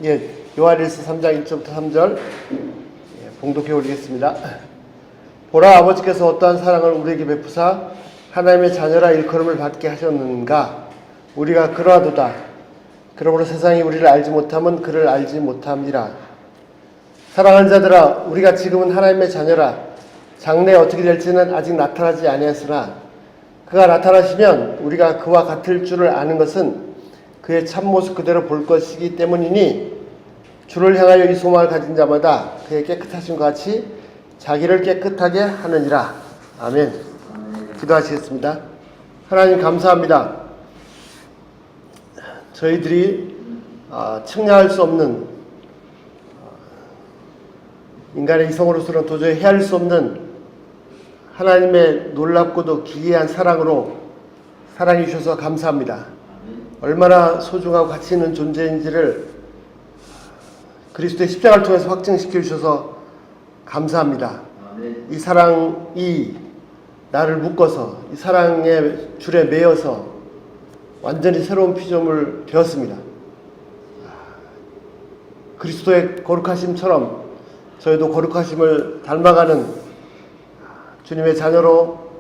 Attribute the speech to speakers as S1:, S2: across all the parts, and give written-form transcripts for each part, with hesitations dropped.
S1: 요한일서 3장 1절부터 3절 봉독해 올리겠습니다. 보라, 아버지께서 어떠한 사랑을 우리에게 베푸사 하나님의 자녀라 일컬음을 받게 하셨는가. 우리가 그러하도다. 그러므로 세상이 우리를 알지 못함은 그를 알지 못함이라. 사랑하는 자들아, 우리가 지금은 하나님의 자녀라. 장래에 어떻게 될지는 아직 나타나지 아니하였으나 그가 나타나시면 우리가 그와 같을 줄을 아는 것은 그의 참모습 그대로 볼 것이기 때문이니, 주를 향하여 이 소망을 가진 자마다 그의 깨끗하심과 같이 자기를 깨끗하게 하느니라. 아멘. 기도하시겠습니다. 하나님 감사합니다. 저희들이 측량할 수 없는, 인간의 이성으로서는 도저히 헤아릴 수 없는 하나님의 놀랍고도 기이한 사랑으로 사랑해 주셔서 감사합니다. 얼마나 소중하고 가치 있는 존재인지를 그리스도의 십자가를 통해서 확증시켜 주셔서 감사합니다. 이 사랑이 나를 묶어서 이 사랑의 줄에 매여서 완전히 새로운 피조물 되었습니다. 그리스도의 거룩하심처럼 저희도 거룩하심을 닮아가는 주님의 자녀로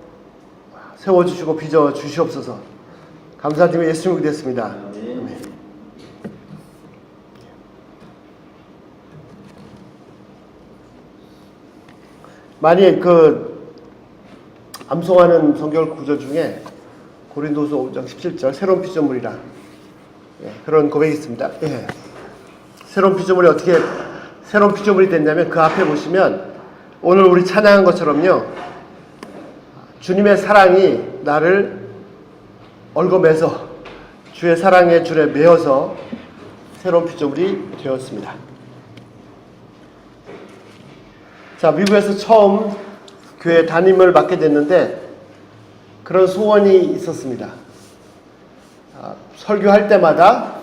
S1: 세워주시고 빚어 주시옵소서. 감사드리며 예수님을 기도했습니다. 아멘. 많이 암송하는 성경 구절 중에 고린도서 5장 17절 새로운 피조물이라, 그런 고백이 있습니다. 새로운 피조물이 어떻게 새로운 피조물이 됐냐면, 그 앞에 보시면 오늘 우리 찬양한 것처럼요, 주님의 사랑이 나를 얽어매서 주의 사랑의 줄에 매어서 새로운 피조물이 되었습니다. 자, 미국에서 처음 교회 담임을 맡게 됐는데 그런 소원이 있었습니다. 설교할 때마다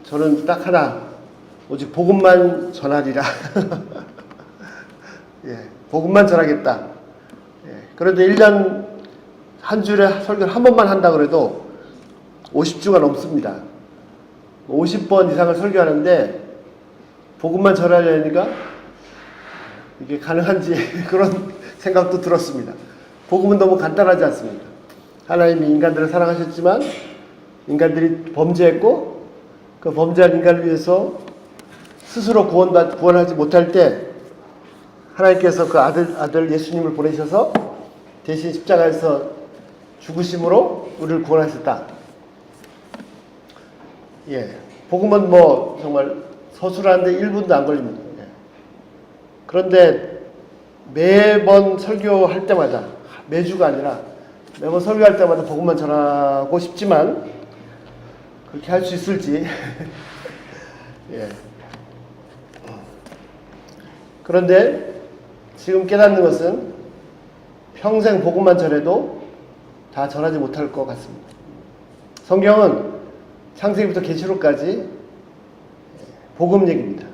S1: 저는 딱 하나, 오직 복음만 전하리라. 복음만 전하겠다. 그런데 1년 한 주일에 설교를 한 번만 한다 그래도 50주가 넘습니다. 50번 이상을 설교하는데 복음만 전하려니까 이게 가능한지 그런 생각도 들었습니다. 복음은 너무 간단하지 않습니까? 하나님이 인간들을 사랑하셨지만 인간들이 범죄했고, 그 범죄한 인간을 위해서 스스로 구원하지 못할 때 하나님께서 그 아들 예수님을 보내셔서 대신 십자가에서 죽으심으로 우리를 구원하셨다. 복음은 정말 서술하는데 1분도 안 걸립니다. 그런데 매번 설교할 때마다, 매주가 아니라 매번 설교할 때마다 복음만 전하고 싶지만 그렇게 할 수 있을지. 그런데 지금 깨닫는 것은 평생 복음만 전해도 다 전하지 못할 것 같습니다. 성경은 창세기부터 계시록까지 복음 얘기입니다.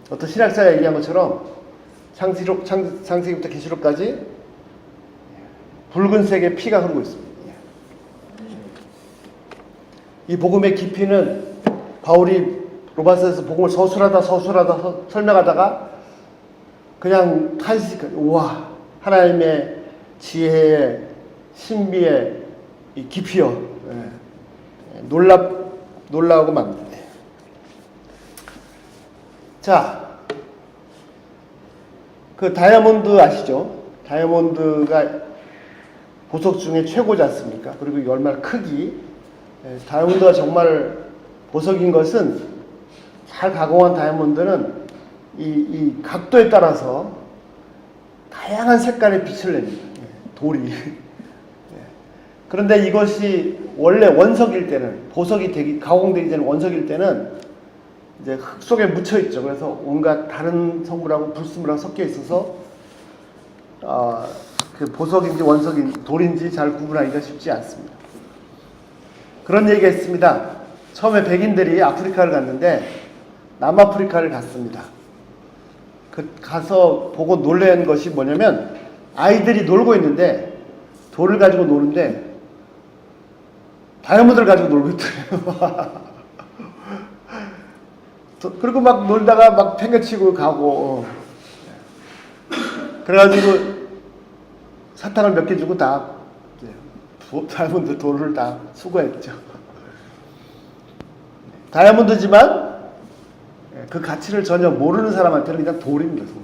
S1: 어떤 신학자가 얘기한 것처럼 창세기부터 계시록까지 붉은색의 피가 흐르고 있습니다. 이 복음의 깊이는 바울이 로마서에서 복음을 서술하다 설명하다가 그냥 우와, 하나님의 지혜의 신비의 이 깊이요, 놀라고 맙니다. 자, 그 다이아몬드 아시죠? 다이아몬드가 보석 중에 최고지 않습니까? 그리고 이게 얼마나 크기, 다이아몬드가 정말 보석인 것은, 잘 가공한 다이아몬드는 이 각도에 따라서 다양한 색깔의 빛을 냅니다. 돌이. 그런데 이것이 원래 원석일 때는, 보석이 가공되기 전에 원석일 때는 이제 흙 속에 묻혀 있죠. 그래서 온갖 다른 성분하고 불순물하고 섞여 있어서 그 보석인지 원석인지 돌인지 잘 구분하기가 쉽지 않습니다. 그런 얘기가 있습니다. 처음에 백인들이 아프리카를 갔는데 남아프리카를 갔습니다. 가서 보고 놀란 것이 뭐냐면, 아이들이 놀고 있는데 돌을 가지고 노는데 다이아몬드를 가지고 놀고 있더래요. 그리고 막 놀다가 막 팽개치고 가고, 그래가지고 사탕을 몇 개 주고 다 다이아몬드 돌을 다 수거했죠. 다이아몬드지만 그 가치를 전혀 모르는 사람한테는 그냥 돌입니다. 돌.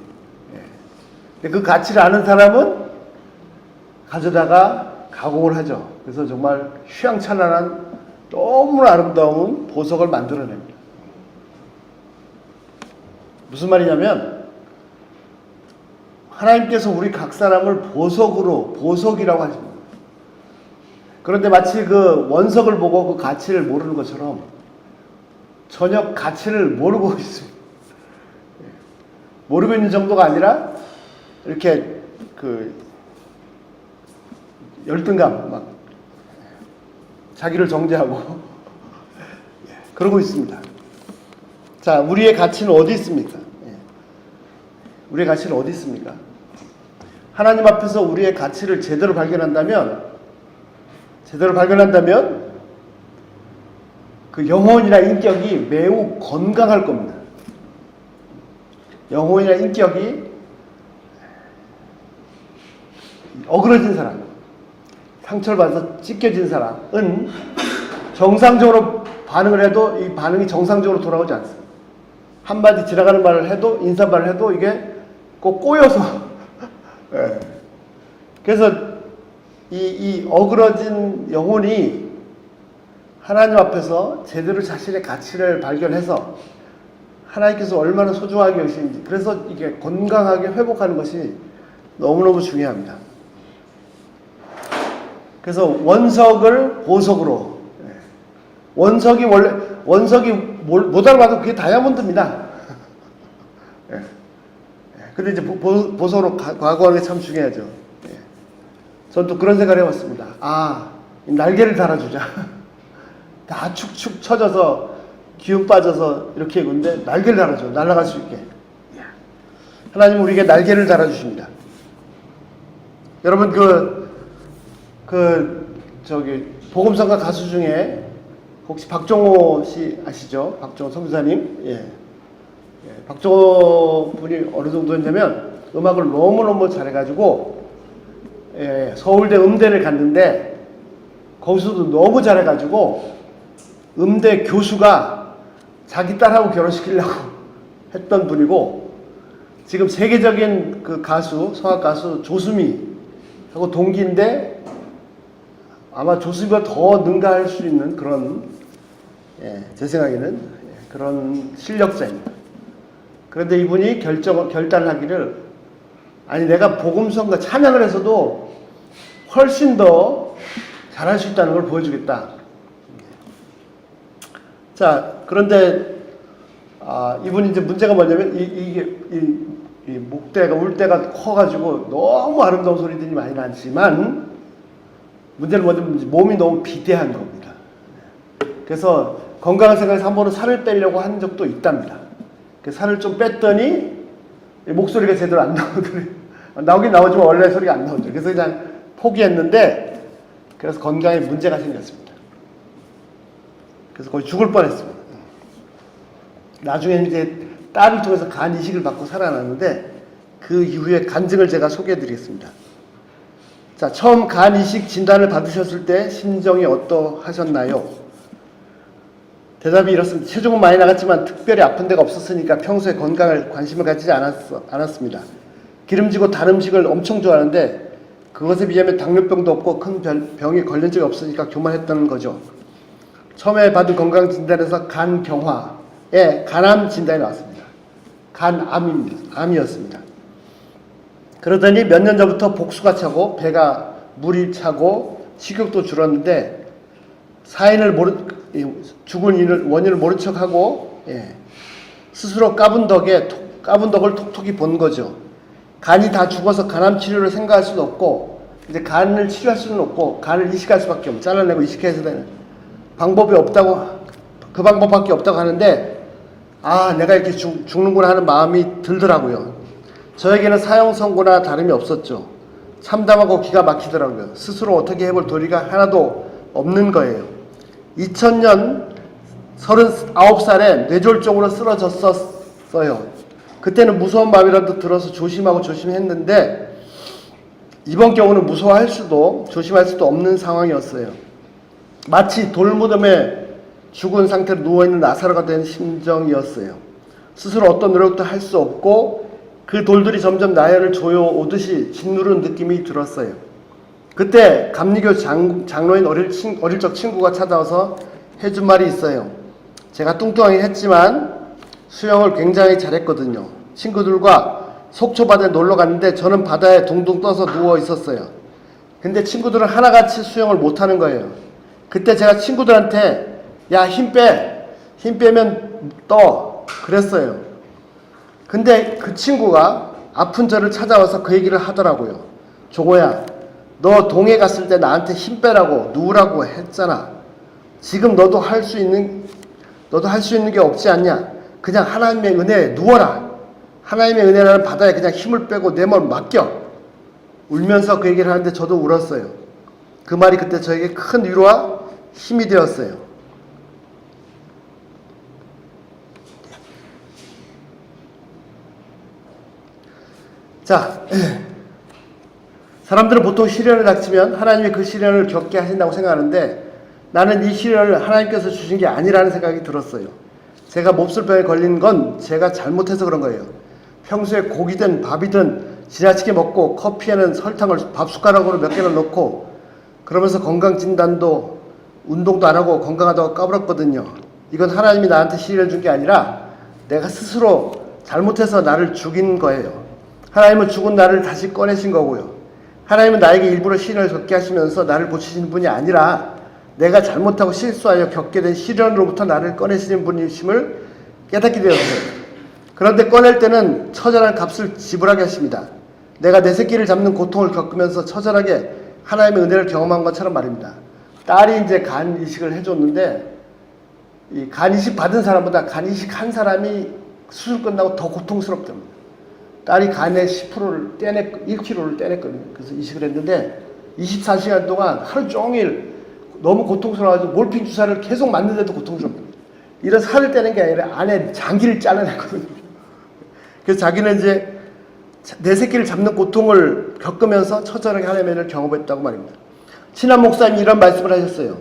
S1: 근데 그 가치를 아는 사람은 가져다가 가공을 하죠. 그래서 정말 휘황찬란한 너무나 아름다운 보석을 만들어냅니다. 무슨 말이냐면 하나님께서 우리 각 사람을 보석이라고 하십니다. 그런데 마치 그 원석을 보고 그 가치를 모르는 것처럼 전혀 가치를 모르고 있습니다. 모르고 있는 정도가 아니라 이렇게 그 열등감, 막 자기를 정죄하고 그러고 있습니다. 자, 우리의 가치는 어디 있습니까? 우리의 가치는 어디 있습니까? 하나님 앞에서 우리의 가치를 제대로 발견한다면 그 영혼이나 인격이 매우 건강할 겁니다. 영혼이나 인격이 어그러진 사람, 상처를 받아서 찢겨진 사람은 정상적으로 반응을 해도 이 반응이 정상적으로 돌아오지 않습니다. 한마디 지나가는 말을 해도, 인사말을 해도 이게 꼭 꼬여서 그래서 이 어그러진 영혼이 하나님 앞에서 제대로 자신의 가치를 발견해서 하나님께서 얼마나 소중하게 여기시는지, 그래서 이게 건강하게 회복하는 것이 너무너무 중요합니다. 그래서 원석을 보석으로, 원석이 못 알아봐도 그게 다이아몬드입니다. 근데 이제 보석으로 과거하는 게 참 중요하죠. 전 또 그런 생각을 해봤습니다. 날개를 달아주자. 다 축축 처져서 기운 빠져서 이렇게 있는데 날개를 달아줘. 날아갈 수 있게. 하나님은 우리에게 날개를 달아주십니다. 여러분 복음성가 가수 중에 혹시 박종호 씨 아시죠? 박종호 선교사님. 박종호 분이 어느 정도였냐면 음악을 너무너무 잘해가지고 서울대 음대를 갔는데 거기서도 너무 잘해가지고 음대 교수가 자기 딸하고 결혼시키려고 했던 분이고, 지금 세계적인 그 가수, 성악 가수 조수미하고 동기인데 아마 조수미가 더 능가할 수 있는 그런, 제 생각에는 그런 실력자입니다. 그런데 이분이 결단을 하기를, 아니 내가 복음성가 찬양을 해서도 훨씬 더 잘할 수 있다는 걸 보여주겠다. 자, 그런데 이분이 이제 문제가 뭐냐면 이 목대가 울대가 커가지고 너무 아름다운 소리들이 많이 나지만 문제는 뭐냐면 몸이 너무 비대한 겁니다. 그래서 건강을 생각해서 한 번은 살을 빼려고 한 적도 있답니다. 살을 좀 뺐더니 목소리가 제대로 안 나오더래요. 나오긴 나오지만 원래 소리가 안 나오죠. 그래서 그냥 포기했는데, 그래서 건강에 문제가 생겼습니다. 그래서 거의 죽을 뻔했습니다. 나중에 이제 딸을 통해서 간 이식을 받고 살아났는데, 그 이후에 간증을 제가 소개해드리겠습니다. 자, 처음 간 이식 진단을 받으셨을 때 심정이 어떠하셨나요? 대답이 이렇습니다. 체중은 많이 나갔지만 특별히 아픈 데가 없었으니까 평소에 건강을 관심을 가지지 않았습니다. 기름지고 단 음식을 엄청 좋아하는데 그것에 비하면 당뇨병도 없고 큰 병이 걸린 적이 없으니까 교만했던 거죠. 처음에 받은 건강진단에서 간경화에 간암 진단이 나왔습니다. 암이었습니다. 그러더니 몇 년 전부터 복수가 차고 배가 물이 차고 식욕도 줄었는데 죽은 원인을 모른 척하고 스스로 까분 덕을 톡톡히 본 거죠. 간이 다 죽어서 간암 치료를 생각할 수는 없고, 이제 간을 치료할 수는 없고 간을 이식할 수밖에 없고, 잘라내고 이식해서 되는 방법이 없다고, 그 방법밖에 없다고 하는데, 내가 이렇게 죽는구나 하는 마음이 들더라고요. 저에게는 사형 선고나 다름이 없었죠. 참담하고 기가 막히더라고요. 스스로 어떻게 해볼 도리가 하나도 없는 거예요. 2000년 39살에 뇌졸중으로 쓰러졌었어요. 그때는 무서운 마음이라도 들어서 조심하고 조심했는데 이번 경우는 무서워할 수도 조심할 수도 없는 상황이었어요. 마치 돌무덤에 죽은 상태로 누워있는 나사로가 된 심정이었어요. 스스로 어떤 노력도 할 수 없고 그 돌들이 점점 나열을 조여오듯이 짓누르는 느낌이 들었어요. 그때 감리교 장로인 어릴 적 친구가 찾아와서 해준 말이 있어요. 제가 뚱뚱하긴 했지만 수영을 굉장히 잘했거든요. 친구들과 속초바다에 놀러 갔는데 저는 바다에 둥둥 떠서 누워 있었어요. 근데 친구들은 하나같이 수영을 못하는 거예요. 그때 제가 친구들한테 야, 힘 빼면 떠 그랬어요. 근데 그 친구가 아픈 저를 찾아와서 그 얘기를 하더라고요. 종호야, 너 동해 갔을 때 나한테 힘 빼라고 누우라고 했잖아. 지금 너도 할 수 있는 게 없지 않냐. 그냥 하나님의 은혜에 누워라. 하나님의 은혜라는 바다에 그냥 힘을 빼고 내 몸을 맡겨. 울면서 그 얘기를 하는데 저도 울었어요. 그 말이 그때 저에게 큰 위로와 힘이 되었어요. 자, 사람들은 보통 시련을 닥치면 하나님이 그 시련을 겪게 하신다고 생각하는데 나는 이 시련을 하나님께서 주신 게 아니라는 생각이 들었어요. 제가 몹쓸병에 걸린 건 제가 잘못해서 그런 거예요. 평소에 고기든 밥이든 지나치게 먹고 커피에는 설탕을 밥 숟가락으로 몇 개를 넣고 그러면서 건강진단도 운동도 안 하고 건강하다고 까불었거든요. 이건 하나님이 나한테 시련을 준 게 아니라 내가 스스로 잘못해서 나를 죽인 거예요. 하나님은 죽은 나를 다시 꺼내신 거고요. 하나님은 나에게 일부러 시련을 겪게 하시면서 나를 고치시는 분이 아니라 내가 잘못하고 실수하여 겪게 된 시련으로부터 나를 꺼내시는 분이심을 깨닫게 되었어요. 그런데 꺼낼 때는 처절한 값을 지불하게 하십니다. 내가 내 새끼를 잡는 고통을 겪으면서 처절하게 하나님의 은혜를 경험한 것처럼 말입니다. 딸이 이제 간 이식을 해줬는데 이 간 이식 받은 사람보다 간 이식 한 사람이 수술 끝나고 더 고통스럽답니다. 딸이 간의 10%를 1kg를 떼냈거든요. 그래서 이식을 했는데 24시간 동안 하루 종일 너무 고통스러워가지고 몰핀 주사를 계속 맞는데도 고통스럽답니다. 이런 살을 떼는 게 아니라 안에 장기를 잘라냈거든요. 그래서 자기는 이제 내 새끼를 잡는 고통을 겪으면서 처절하게 하나님의 은혜를 경험했다고 말입니다. 친한 목사님이 이런 말씀을 하셨어요.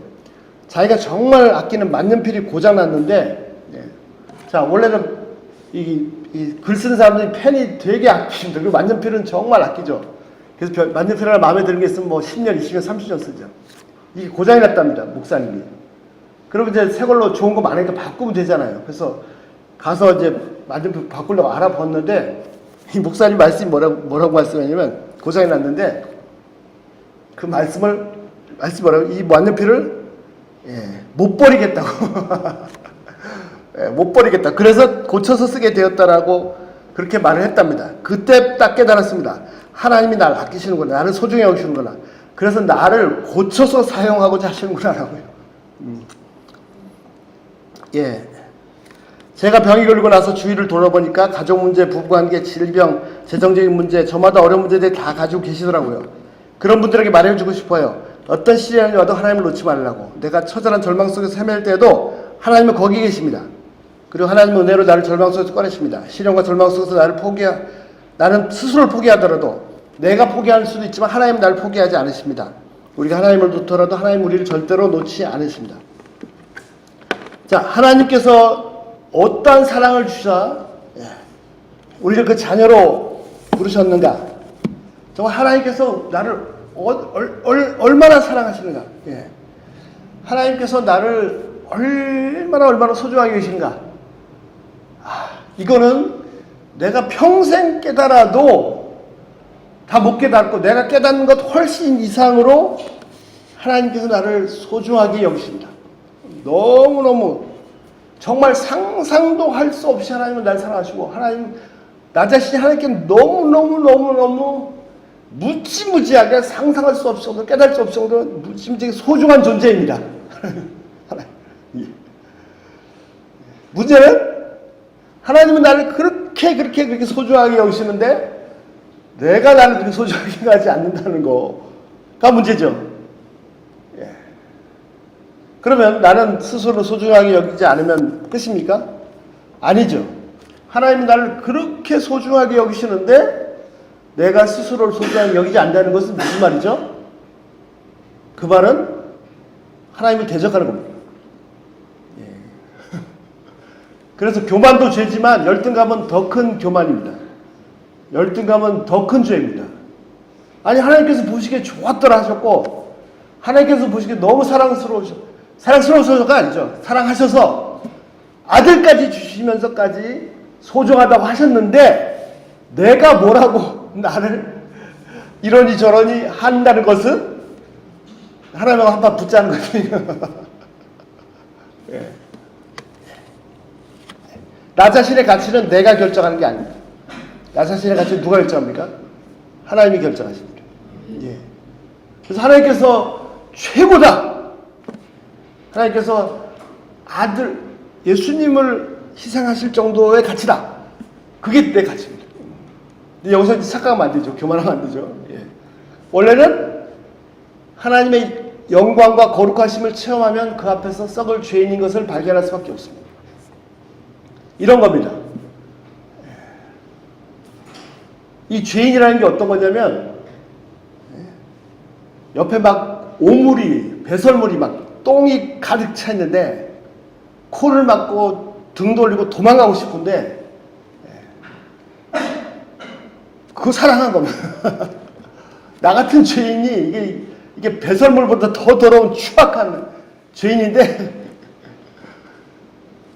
S1: 자기가 정말 아끼는 만년필이 고장났는데 자 원래는 이 글 쓰는 사람들이 펜이 되게 아끼십니다. 그리고 만년필은 정말 아끼죠. 그래서 만년필 하나 마음에 드는 게 있으면 뭐 10년, 20년, 30년 쓰죠. 이게 고장이 났답니다. 목사님이. 그리고 이제 새 걸로 좋은 거 많으니까 바꾸면 되잖아요. 그래서 가서 이제 만년필 바꾸려고 알아봤는데 이 목사님 말씀이 뭐라고 말씀하냐면 고장이 났는데 그 말씀이 뭐라고 이 만년필을 못 버리겠다고 못 버리겠다. 그래서 고쳐서 쓰게 되었다라고 그렇게 말을 했답니다. 그때 딱 깨달았습니다. 하나님이 나를 아끼시는구나. 나를 소중히 여기시는구나. 그래서 나를 고쳐서 사용하고자 하시는구나라고요. 제가 병이 걸리고 나서 주위를 돌아보니까 가족 문제, 부부관계, 질병, 재정적인 문제, 저마다 어려운 문제들이 다 가지고 계시더라고요. 그런 분들에게 말해주고 싶어요. 어떤 시련이 와도 하나님을 놓지 말라고. 내가 처절한 절망 속에서 헤맬 때도 하나님은 거기 계십니다. 그리고 하나님의 은혜로 나를 절망 속에서 꺼내십니다. 시련과 절망 속에서 나는 스스로를 포기하더라도 내가 포기할 수도 있지만 하나님은 나를 포기하지 않으십니다. 우리가 하나님을 놓더라도 하나님 우리를 절대로 놓지 않으십니다. 자, 하나님께서 어떠한 사랑을 주사 우리를 그 자녀로 부르셨는가? 정말 하나님께서 나를 얼마나 사랑하시는가? 하나님께서 나를 얼마나 소중하게 계신가? 이거는 내가 평생 깨달아도 다 못 깨닫고 내가 깨닫는 것 훨씬 이상으로 하나님께서 나를 소중하게 여기십니다. 너무너무 정말 상상도 할 수 없이 하나님은 나를 사랑하시고 하나님 나 자신이 하나님께 너무너무 무지무지하게 상상할 수 없을 정도로 깨달을 수 없을 정도로 무지무지하게 소중한 존재입니다. 문제는 하나님은 나를 그렇게 소중하게 여기시는데 내가 나를 그렇게 소중하게 하지 않는다는 거가 문제죠. 그러면 나는 스스로 소중하게 여기지 않으면 끝입니까? 아니죠. 하나님이 나를 그렇게 소중하게 여기시는데 내가 스스로를 소중하게 여기지 않는다는 것은 무슨 말이죠? 그 말은 하나님을 대적하는 겁니다. 예. 그래서 교만도 죄지만 열등감은 더 큰 교만입니다. 열등감은 더 큰 죄입니다. 아니, 하나님께서 보시기에 좋았더라 하셨고, 하나님께서 보시기에 너무 사랑스러우셔서가 아니죠. 사랑하셔서 아들까지 주시면서까지 소중하다고 하셨는데, 내가 뭐라고 나를 이러니 저러니 한다는 것은 하나님하고 한판 붙자는 거거든요. 예. 나 자신의 가치는 내가 결정하는 게 아닙니다. 나 자신의 가치는 누가 결정합니까? 하나님이 결정하십니다. 예. 그래서 하나님께서 최고다. 하나님께서 아들 예수님을 희생하실 정도의 가치다. 그게 내 가치입니다. 근데 여기서 착각하면 안 되죠. 교만하면 안 되죠. 예. 원래는 하나님의 영광과 거룩하심을 체험하면 그 앞에서 썩을 죄인인 것을 발견할 수밖에 없습니다. 이런 겁니다. 이 죄인이라는 게 어떤 거냐면 옆에 막 오물이 배설물이 막 똥이 가득 차 있는데 코를 막고 등 돌리고 도망가고 싶은데 그거 사랑한 겁니다. 나 같은 죄인이 이게 배설물보다 더 더러운 추악한 죄인인데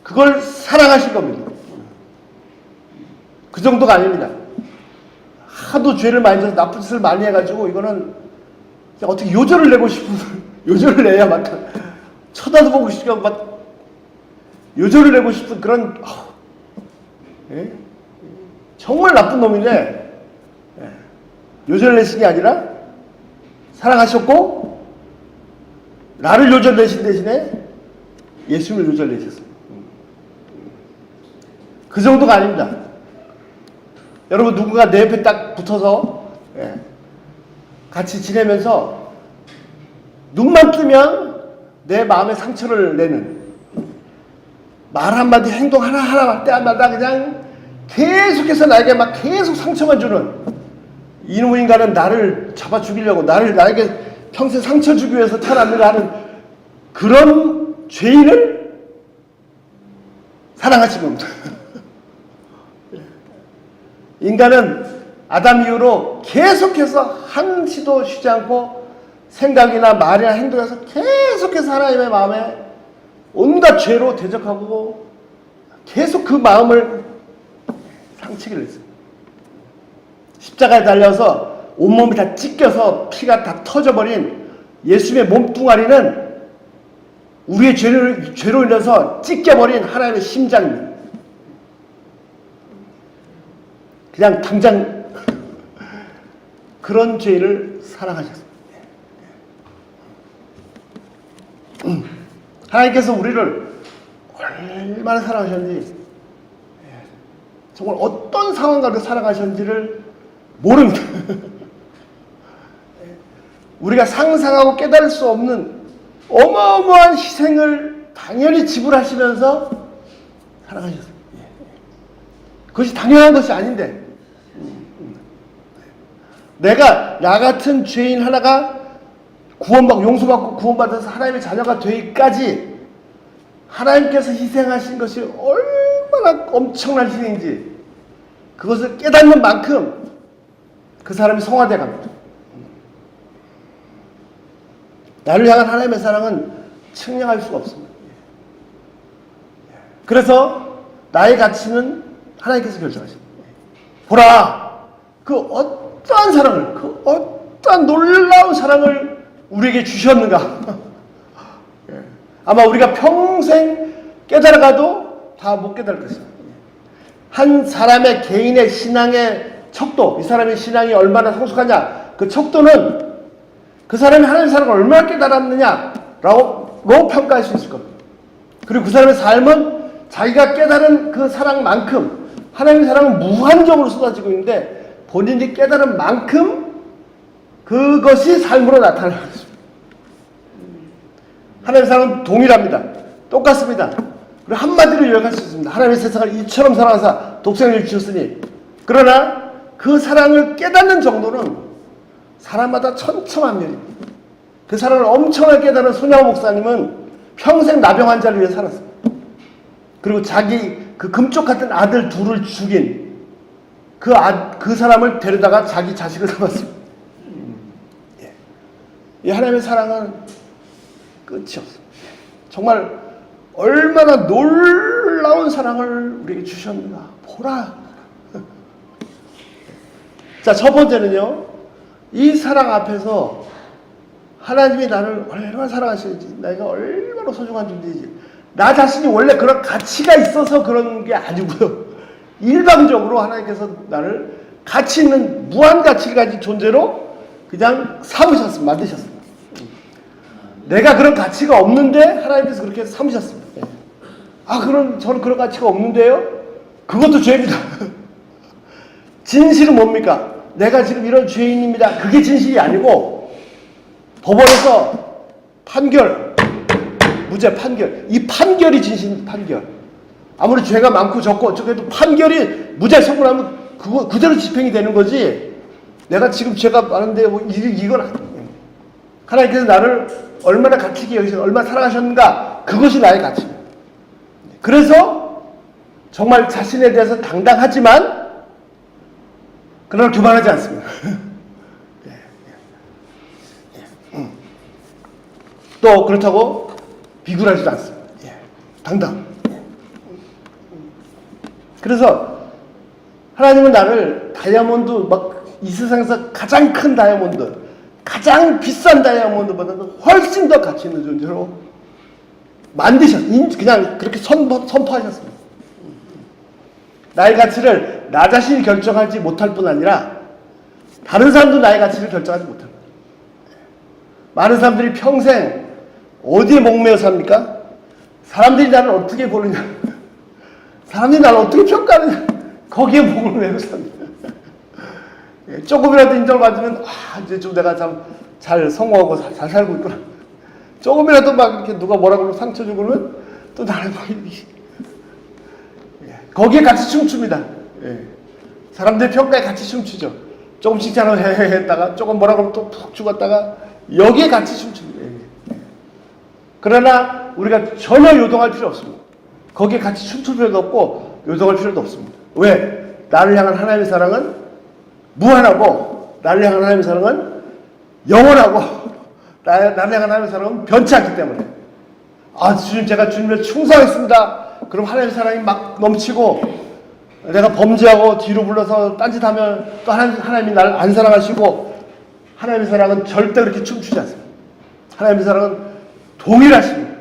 S1: 그걸 사랑하신 겁니다. 그 정도가 아닙니다. 하도 죄를 많이 져서 나쁜 짓을 많이 해가지고 이거는 어떻게 요절을 내고 싶은 요절을 내야 막 쳐다도 보고 싶고 막 요절을 내고 싶은 그런 예? 정말 나쁜 놈인데 요절을 내신 게 아니라 사랑하셨고 나를 요절 내신 대신에 예수님을 요절 내셨어요. 그 정도가 아닙니다. 여러분 누군가 내 옆에 딱 붙어서 같이 지내면서 눈만 뜨면 내 마음에 상처를 내는 말 한마디 행동 하나하나 때마다 그냥 계속해서 나에게 막 계속 상처만 주는 이놈의 인간은 나를 잡아 죽이려고 나에게 평생 상처 주기 위해서 태어났는가 하는 그런 죄인을 사랑하신 겁니다. 인간은 아담 이후로 계속해서 한시도 쉬지 않고 생각이나 말이나 행동에서 계속해서 하나님의 마음에 온갖 죄로 대적하고 계속 그 마음을 상치기를 했어요. 십자가에 달려서 온몸이 다 찢겨서 피가 다 터져버린 예수님의 몸뚱아리는 우리의 죄로 인해서 찢겨버린 하나님의 심장입니다. 그냥 당장 그런 죄를 사랑하셨습니다. 하나님께서 우리를 얼마나 사랑하셨는지 정말 어떤 상황 가운데 사랑하셨는지를 모릅니다. 우리가 상상하고 깨달을 수 없는 어마어마한 희생을 당연히 지불하시면서 사랑하셨습니다. 그것이 당연한 것이 아닌데 내가 나 같은 죄인 하나가 구원받고 용서받고 구원받아서 하나님의 자녀가 되기까지 하나님께서 희생하신 것이 얼마나 엄청난 희생인지 그것을 깨닫는 만큼 그 사람이 성화되어 갑니다. 나를 향한 하나님의 사랑은 측량할 수가 없습니다. 그래서 나의 가치는 하나님께서 결정하십니다. 보라, 그 어떠한 사랑을, 그 어떠한 놀라운 사랑을 우리에게 주셨는가. 아마 우리가 평생 깨달아가도 다 못 깨달을 것입니다. 한 사람의 개인의 신앙의 척도, 이 사람의 신앙이 얼마나 성숙하냐, 그 척도는 그 사람이 하나님의 사랑을 얼마나 깨달았느냐라고 평가할 수 있을 겁니다. 그리고 그 사람의 삶은 자기가 깨달은 그 사랑만큼 하나님의 사랑은 무한정으로 쏟아지고 있는데 본인이 깨달은 만큼 그것이 삶으로 나타나는 것입니다. 하나님의 사랑은 동일합니다. 똑같습니다. 그리고 한마디로 요약할 수 있습니다. 하나님의 세상을 이처럼 사랑하사 독생을 주셨으니. 그러나 그 사랑을 깨닫는 정도는 사람마다 천차만별입니다. 그 사랑을 엄청나게 깨달은 손양호 목사님은 평생 나병 환자를 위해 살았습니다. 그리고 자기 그 금쪽 같은 아들 둘을 죽인 그 사람을 데려다가 자기 자식을 삼았습니다. 이 하나님의 사랑은 끝이 없습니다. 정말 얼마나 놀라운 사랑을 우리에게 주셨는가 보라. 자, 첫 번째는요, 이 사랑 앞에서 하나님이 나를 얼마나 사랑하시는지, 내가 얼마나 소중한 존재인지, 나 자신이 원래 그런 가치가 있어서 그런 게 아니고요, 일방적으로 하나님께서 나를 가치 있는 무한 가치를 가진 존재로 그냥 삼으셨습니다. 만드셨습니다. 내가 그런 가치가 없는데 하나님께서 그렇게 삼으셨습니다. 그럼 저는 그런 가치가 없는데요? 그것도 죄입니다. 진실은 뭡니까? 내가 지금 이런 죄인입니다. 그게 진실이 아니고 법원에서 판결, 무죄 판결, 이 판결이 진실 판결. 아무리 죄가 많고 적고 어쩌고해도 판결이 무죄 선고하면 그거 그대로 집행이 되는 거지. 내가 지금 죄가 많은데 뭐 이건 아니에요. 하나님께서 나를 얼마나 가치 있게 여기서 얼마나 사랑하셨는가, 그것이 나의 가치입니다. 그래서 정말 자신에 대해서 당당하지만 그러나 교만하지 않습니다. 또 그렇다고 비굴하지도 않습니다. 당당. 그래서 하나님은 나를 다이아몬드 막 이 세상에서 가장 큰 다이아몬드, 가장 비싼 다이아몬드보다는 훨씬 더 가치 있는 존재로 그냥 그렇게 선포하셨습니다. 나의 가치를 나 자신이 결정하지 못할 뿐 아니라 다른 사람도 나의 가치를 결정하지 못합니다. 많은 사람들이 평생 어디에 목매어 삽니까? 사람들이 나를 어떻게 보느냐, 사람들이 나를 어떻게 평가하느냐, 거기에 목을 매어 삽니다. 조금이라도 인정받으면 이제 좀 내가 잘 성공하고 잘 살고 있구나. 조금이라도 막 이렇게 누가 뭐라고 그러면 상처 주고 그러면 또 나를 막 거기에 같이 춤춥니다. 사람들 평가에 같이 춤추죠. 조금 칭찬하고 했다가 조금 뭐라고 하면 또 푹 죽었다가 여기에 같이 춤춥니다. 그러나 우리가 전혀 요동할 필요 없습니다. 거기에 같이 춤출 필요도 없고 요동할 필요도 없습니다. 왜? 나를 향한 하나님의 사랑은 무한하고, 나를 향한 하나님의 사랑은 영원하고, 나를 향한 하나님의 사랑은 변치 않기 때문에. 주님, 제가 주님을 충성했습니다. 그럼 하나님의 사랑이 막 넘치고, 내가 범죄하고 뒤로 불러서 딴짓하면 또 하나님이 나를 안 사랑하시고, 하나님의 사랑은 절대 그렇게 춤추지 않습니다. 하나님의 사랑은 동일하십니다.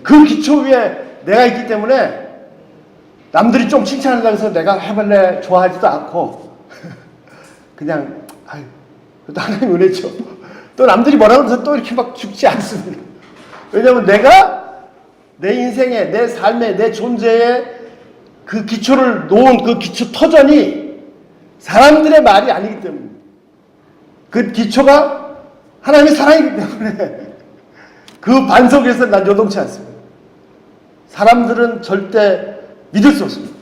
S1: 그 기초 위에 내가 있기 때문에 남들이 좀 칭찬한다고 해서 내가 해볼래 좋아하지도 않고, 그냥 또 하나님 은혜죠. 또 남들이 뭐라고 해서 또 이렇게 막 죽지 않습니다. 왜냐하면 내가 내 인생에, 내 삶에, 내 존재에 그 기초를 놓은 그 기초 터전이 사람들의 말이 아니기 때문에, 그 기초가 하나님의 사랑이기 때문에 그 반석에서 난 요동치 않습니다. 사람들은 절대 믿을 수 없습니다.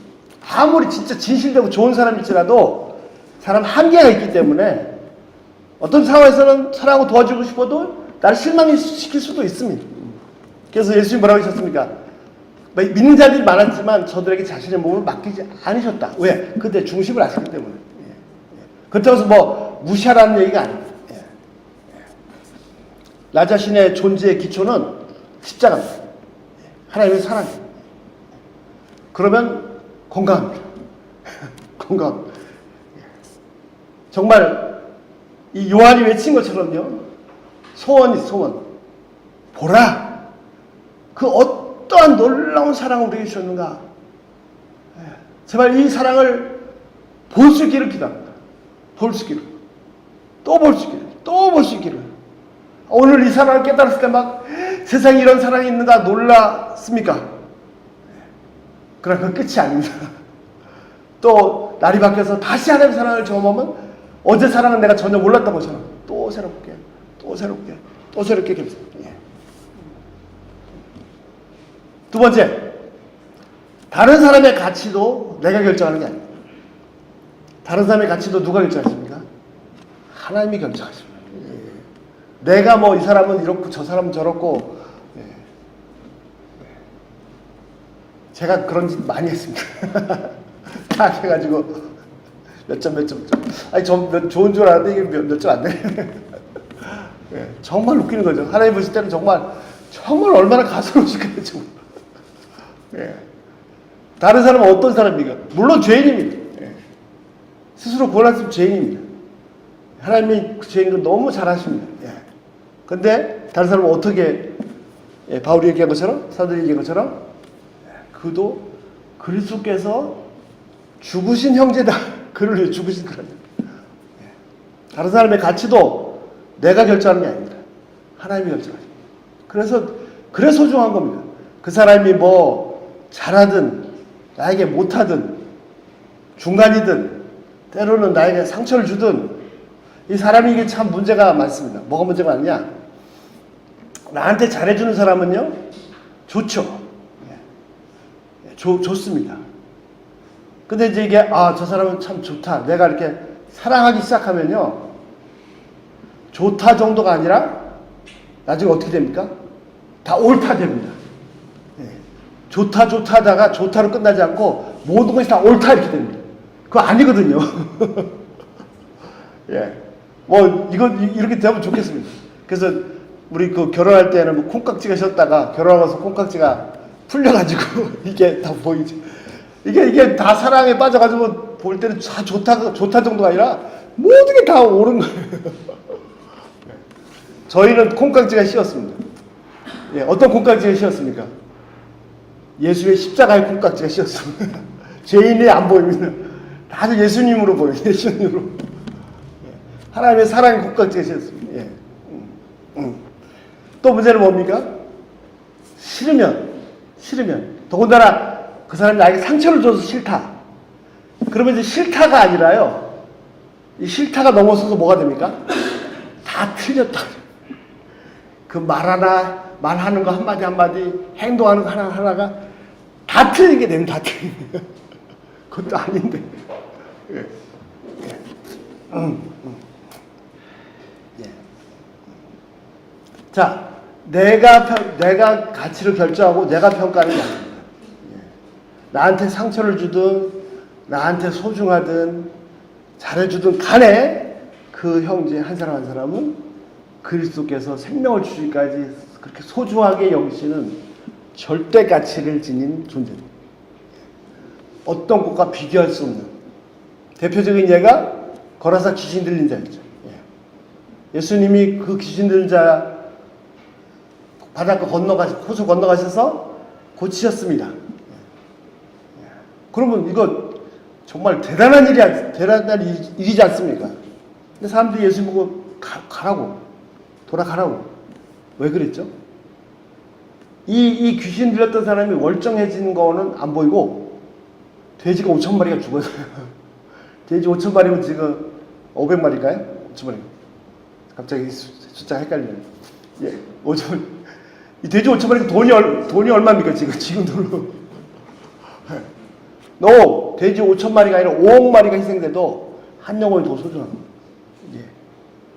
S1: 아무리 진짜 진실되고 좋은 사람일지라도 사람 한계가 있기 때문에 어떤 상황에서는 사랑하고 도와주고 싶어도 나를 실망시킬 수도 있습니다. 그래서 예수님 뭐라고 하셨습니까? 믿는 자들이 많았지만 저들에게 자신의 몸을 맡기지 않으셨다. 왜? 그때 중심을 아시기 때문에. 그렇다고 해서 뭐 무시하라는 얘기가 아닙니다. 나 자신의 존재의 기초는 십자가입니다. 하나님의 사랑입니다. 그러면 건강합니다. 건강. 정말 이 요한이 외친 것처럼요, 소원. 보라, 그 어떠한 놀라운 사랑을 우리에게 주셨는가. 제발 이 사랑을 볼 수 있기를 기도합니다. 볼 수 있기를, 또 볼 수 있기를, 또 볼 수 있기를. 오늘 이 사랑을 깨달았을 때 막 세상에 이런 사랑이 있는가 놀랐습니까? 그러나 그 끝이 아닙니다. 또 날이 바뀌어서 다시 하나님의 사랑을 경험하면 어제 사랑은 내가 전혀 몰랐던 것처럼 또 새롭게, 또 새롭게, 또 새롭게 감사합니다. 두 번째, 다른 사람의 가치도 내가 결정하는 게 아닙니다. 다른 사람의 가치도 누가 결정하십니까? 하나님이 결정하십니다. 내가 뭐 이 사람은 이렇고 저 사람은 저렇고, 제가 그런 짓 많이 했습니다. 다 해가지고 몇 점. 아니 좋은 줄 알았는데 이게 몇 점 안 되네. 정말 웃기는 거죠. 하나님 보실 때는 정말 얼마나 가소로우실까요, 정말. 다른 사람은 어떤 사람입니까? 물론 죄인입니다. 스스로 구원하신 죄인입니다. 하나님이 그 죄인을 너무 잘 아십니다. 근데 다른 사람은 어떻게, 바울이 얘기한 것처럼, 사도들이 얘기한 것처럼, 그도 그리스도께서 죽으신 형제다. 그를 위해 죽으신 그런. 다른 사람의 가치도 내가 결정하는 게 아닙니다. 하나님이 결정하십니다. 그래서 소중한 겁니다. 그 사람이 뭐 잘하든 나에게 못하든 중간이든 때로는 나에게 상처를 주든 이 사람이 이게 참 문제가 많습니다. 뭐가 문제가 많냐? 나한테 잘해주는 사람은요 좋죠. 좋습니다. 근데 이제 이게 저 사람은 참 좋다. 내가 이렇게 사랑하기 시작하면요 좋다 정도가 아니라 나중에 어떻게 됩니까? 다 옳다 됩니다. 좋다 하다가 좋다로 끝나지 않고 모든 것이 다 옳다 이렇게 됩니다. 그거 아니거든요. 뭐 이렇게 되면 좋겠습니다. 그래서 우리 그 결혼할 때는 뭐 콩깍지가 셨다가 결혼하고서 콩깍지가 풀려가지고 이게 다 보이죠. 이게 다 사랑에 빠져가지고 볼 때는 다 좋다 정도가 아니라 모든 게 다 옳은 거예요. 저희는 콩깍지가 씌었습니다. 어떤 콩깍지가 씌었습니까? 예수의 십자가의 콩깍지가 씌었습니다. 죄인이 안 보입니다. 다들 예수님으로 보여요. 예수님으로. 하나님의 사랑의 콩깍지가 씌었습니다. 또 문제는 뭡니까? 싫으면 더군다나 그 사람이 나에게 상처를 줘서 싫다. 그러면 이제 싫다가 아니라요. 이 싫다가 넘어서서 뭐가 됩니까? 다 틀렸다. 그 말하는 거 한마디, 행동하는 거 하나가 다 틀린 게 됩니다. 다 틀린 게. 그것도 아닌데. 자, 내가 가치를 결정하고 내가 평가하는 게 아닙니다. 나한테 상처를 주든 나한테 소중하든 잘해주든 간에 그 형제 한 사람은 그리스도께서 생명을 주시기까지 그렇게 소중하게 여기시는 절대 가치를 지닌 존재입니다. 어떤 것과 비교할 수 없는 대표적인 예가 거라사 귀신 들린 자였죠. 예수님이 그 귀신 들린 자 바닷가 호수 건너가셔서 고치셨습니다. 그러면 이거 정말 대단한 일이지 않습니까? 근데 사람들이 예수 보고 돌아가라고. 왜 그랬죠? 이 귀신 들렸던 사람이 월정해진 거는 안 보이고 돼지가 5,000마리가 죽었어요. 돼지 5,000마리면 지금 500마리일까요? 5,000마리. 갑자기 숫자가 헷갈리네요. 5,000마리. 이 돼지 5,000마리가 돈이 얼마입니까? 지금 돈으로. 돼지 5,000마리가 아니라 5억 마리가 희생돼도 한 영혼이 더 소중한 겁니다.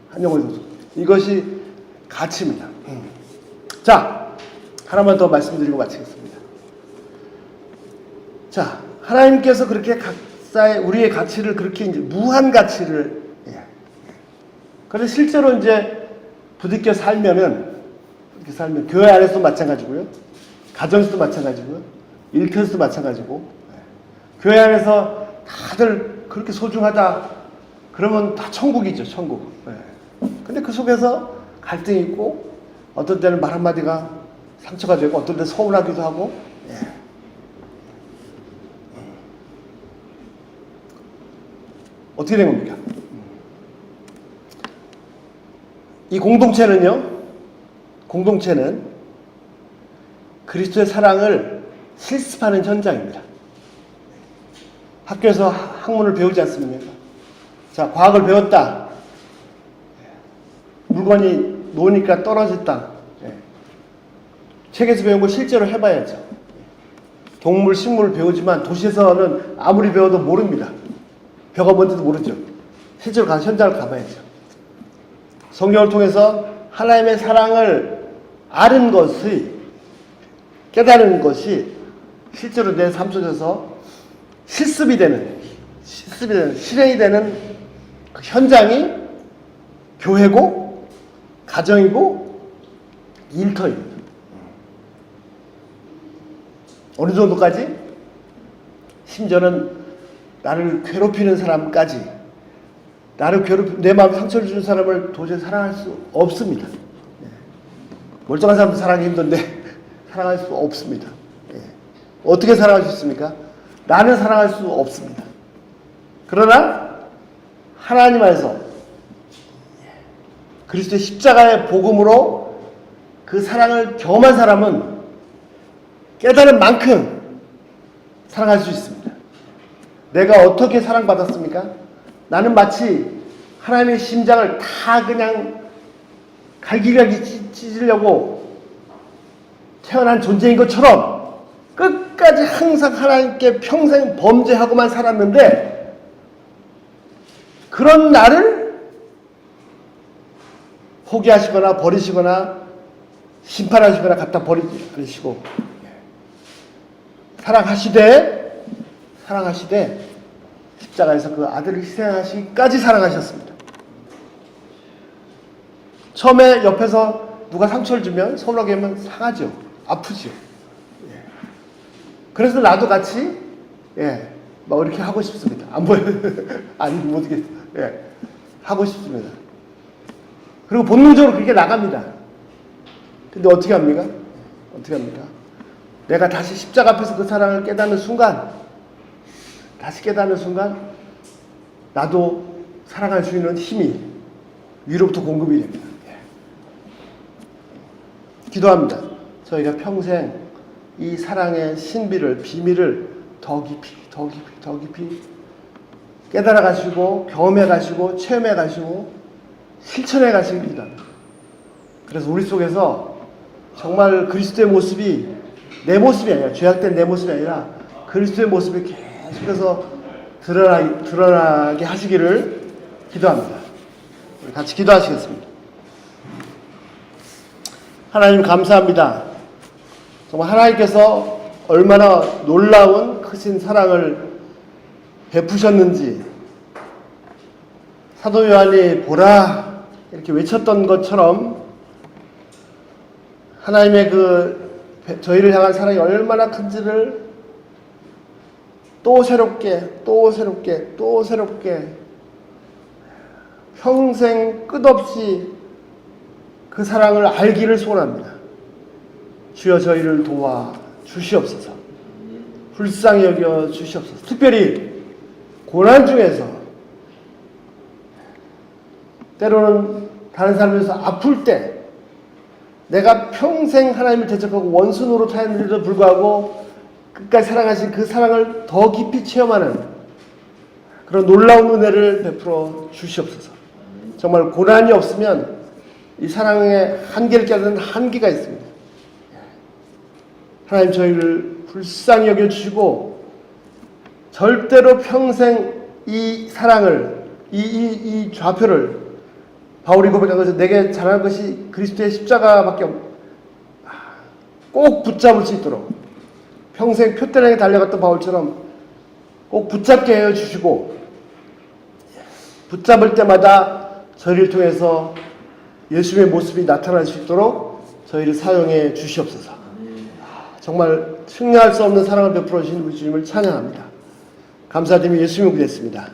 S1: 한 영혼이 더 소중한. 이것이 가치입니다. 자, 하나만 더 말씀드리고 마치겠습니다. 자, 하나님께서 그렇게 각자의 우리의 가치를 그렇게 이제 무한 가치를 그래서 실제로 이제 부딪혀 살면 교회 안에서도 마찬가지고요, 가정에서도 마찬가지고요, 일터에서도 마찬가지고, 교회 안에서 다들 그렇게 소중하다 그러면 다 천국이죠, 천국. 근데 그 속에서 갈등이 있고 어떤 때는 말 한마디가 상처가 되고 어떤 때는 서운하기도 하고. 어떻게 된 겁니까? 이 공동체는 그리스도의 사랑을 실습하는 현장입니다. 학교에서 학문을 배우지 않습니까? 자, 과학을 배웠다. 물건이 놓으니까 떨어졌다. 책에서 배운 거 실제로 해봐야죠. 동물, 식물을 배우지만 도시에서는 아무리 배워도 모릅니다. 벼가 뭔지도 모르죠. 실제로 가서 현장을 가봐야죠. 성경을 통해서 하나님의 사랑을 아는 것이, 깨달은 것이 실제로 내 삶 속에서 실습이 되는, 실행이 되는 그 현장이 교회고, 가정이고, 일터입니다. 어느 정도까지? 심지어는 나를 괴롭히는 사람까지, 내 마음에 상처를 주는 사람을 도저히 사랑할 수 없습니다. 멀쩡한 사람도 사랑하기 힘든데 사랑할 수 없습니다. 어떻게 사랑할 수 있습니까? 나는 사랑할 수 없습니다. 그러나 하나님 안에서 그리스도의 십자가의 복음으로 그 사랑을 경험한 사람은 깨달은 만큼 사랑할 수 있습니다. 내가 어떻게 사랑받았습니까? 나는 마치 하나님의 심장을 다 그냥 갈기갈기 찢으려고 태어난 존재인 것처럼 끝까지 항상 하나님께 평생 범죄하고만 살았는데, 그런 나를 포기하시거나 버리시거나 심판하시거나 갖다 버리지 않으시고 사랑하시되 십자가에서 그 아들을 희생하시기까지 사랑하셨습니다. 처음에 옆에서 누가 상처를 주면, 서운하게 하면 상하죠. 아프죠. 그래서 나도 같이 막 이렇게 하고 싶습니다. 안 보여요? 아니, 못하겠어. 하고 싶습니다. 그리고 본능적으로 그렇게 나갑니다. 근데 어떻게 합니까? 내가 다시 십자가 앞에서 그 사랑을 깨닫는 순간, 나도 사랑할 수 있는 힘이 위로부터 공급이 됩니다. 기도합니다. 저희가 평생 이 사랑의 신비를, 비밀을 더 깊이 깨달아 가시고, 경험해 가시고, 체험해 가시고, 실천해 가시길 기도합니다. 그래서 우리 속에서 정말 그리스도의 모습이, 내 모습이 아니라, 죄악된 내 모습이 아니라 그리스도의 모습이 계속해서 드러나게 하시기를 기도합니다. 우리 같이 기도하시겠습니다. 하나님 감사합니다. 정말 하나님께서 얼마나 놀라운 크신 사랑을 베푸셨는지, 사도 요한이 보라 이렇게 외쳤던 것처럼 하나님의 저희를 향한 사랑이 얼마나 큰지를 또 새롭게 평생 끝없이 그 사랑을 알기를 소원합니다. 주여 저희를 도와 주시옵소서. 불쌍히 여겨 주시옵소서. 특별히 고난 중에서, 때로는 다른 사람에서 아플 때, 내가 평생 하나님을 대적하고 원수 노릇하였는데도 불구하고 끝까지 사랑하신 그 사랑을 더 깊이 체험하는 그런 놀라운 은혜를 베풀어 주시옵소서. 정말 고난이 없으면 이 사랑의 한계를 깨닫는 한계가 있습니다. 하나님 저희를 불쌍히 여겨주시고 절대로 평생 이 사랑을, 이 좌표를, 바울이 고백한 것은 내게 잘하는 것이 그리스도의 십자가밖에 꼭 붙잡을 수 있도록 평생 표대랑에 달려갔던 바울처럼 꼭 붙잡게 해주시고, 붙잡을 때마다 저희를 통해서 예수의 모습이 나타날 수 있도록 저희를 사용해 주시옵소서. 정말 승리할 수 없는 사랑을 베풀어 주신 우리 주님을 찬양합니다. 감사드리며 예수님을 기도했습니다.